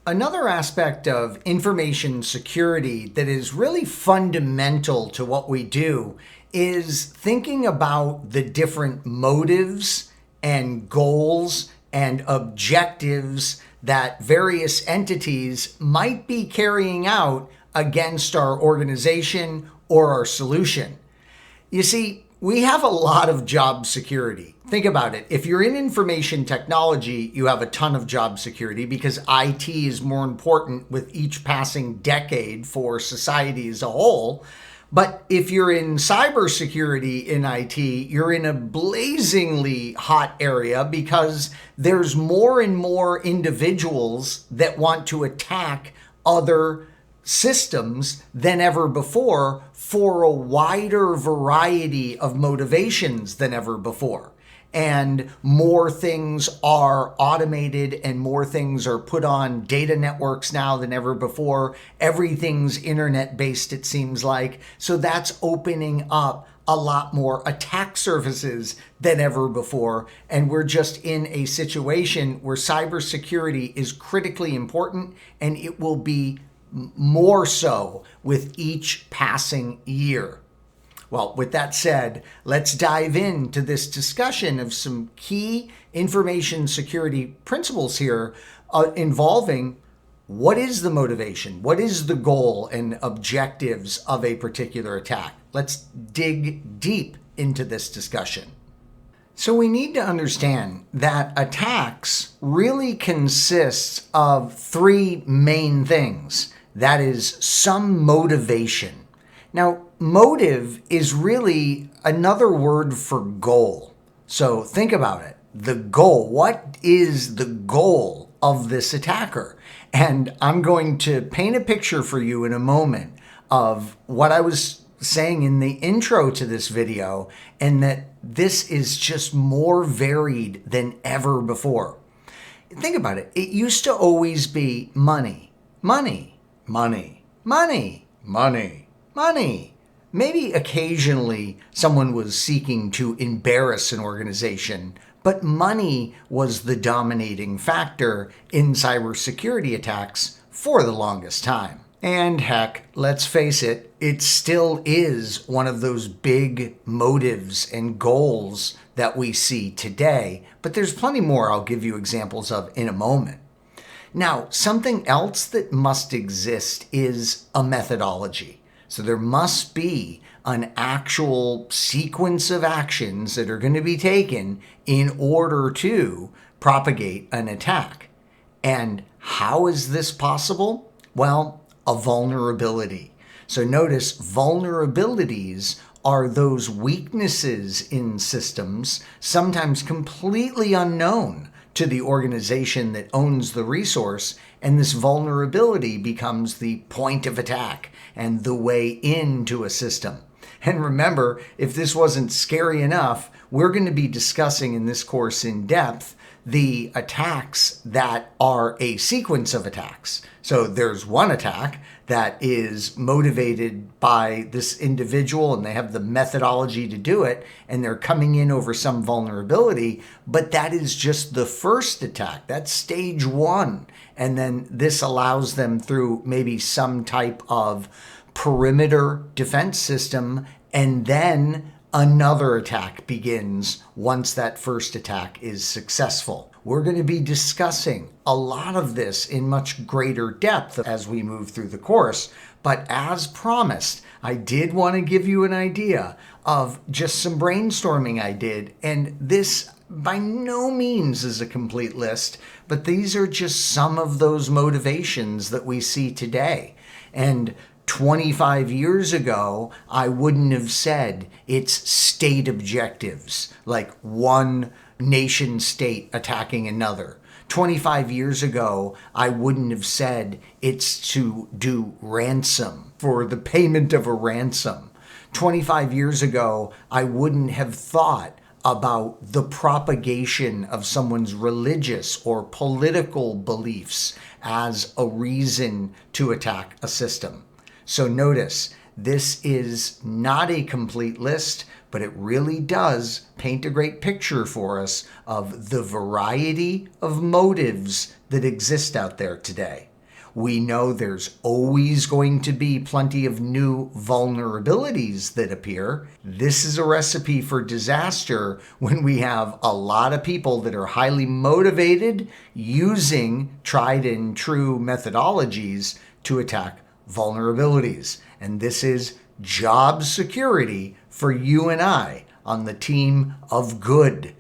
Another aspect of information security that is really fundamental to what we do is thinking about the different motives and goals and objectives that various entities might be carrying out against our organization or our solution. You see, we have a lot of job security. Think about it. If you're in information technology, you have a ton of job security because IT is more important with each passing decade for society as a whole. But if you're in cybersecurity in IT, you're in a blazingly hot area because there's more and more individuals that want to attack other systems than ever before for a wider variety of motivations than ever before. And more things are automated and more things are put on data networks now than ever before. Everything's internet based, it seems like. So that's opening up a lot more attack surfaces than ever before. And we're just in a situation where cybersecurity is critically important, and it will be more so with each passing year. Well, with that said, let's dive into this discussion of some key information security principles here involving what is the motivation, what is the goal and objectives of a particular attack. Let's dig deep into this discussion. So we need to understand that attacks really consist of three main things. That is some motivation. Now, motive is really another word for goal. So think about it. The goal. What is the goal of this attacker? And I'm going to paint a picture for you in a moment of what I was saying in the intro to this video, and that this is just more varied than ever before. Think about it. It used to always be money, money. Money, money, money, money. Maybe occasionally someone was seeking to embarrass an organization, but money was the dominating factor in cybersecurity attacks for the longest time. And heck, let's face it, it still is one of those big motives and goals that we see today, but there's plenty more I'll give you examples of in a moment. Now, something else that must exist is a methodology. So there must be an actual sequence of actions that are going to be taken in order to propagate an attack. And how is this possible? Well, a vulnerability. So notice vulnerabilities are those weaknesses in systems, sometimes completely unknown to the organization that owns the resource, and this vulnerability becomes the point of attack and the way into a system. And remember, if this wasn't scary enough, we're going to be discussing in this course in depth the attacks that are a sequence of attacks. So there's one attack that is motivated by this individual and they have the methodology to do it and they're coming in over some vulnerability, but that is just the first attack. That's stage one. And then this allows them through maybe some type of perimeter defense system, and then another attack begins once that first attack is successful. We're going to be discussing a lot of this in much greater depth as we move through the course, but as promised, I did want to give you an idea of just some brainstorming I did, and this by no means is a complete list, but these are just some of those motivations that we see today. And 25 years ago, I wouldn't have said it's state objectives, like one nation state attacking another. 25 years ago, I wouldn't have said it's to do ransom, for the payment of a ransom. 25 years ago, I wouldn't have thought about the propagation of someone's religious or political beliefs as a reason to attack a system. So notice, this is not a complete list, but it really does paint a great picture for us of the variety of motives that exist out there today. We know there's always going to be plenty of new vulnerabilities that appear. This is a recipe for disaster when we have a lot of people that are highly motivated using tried and true methodologies to attack vulnerabilities. And this is job security for you and I on the team of good.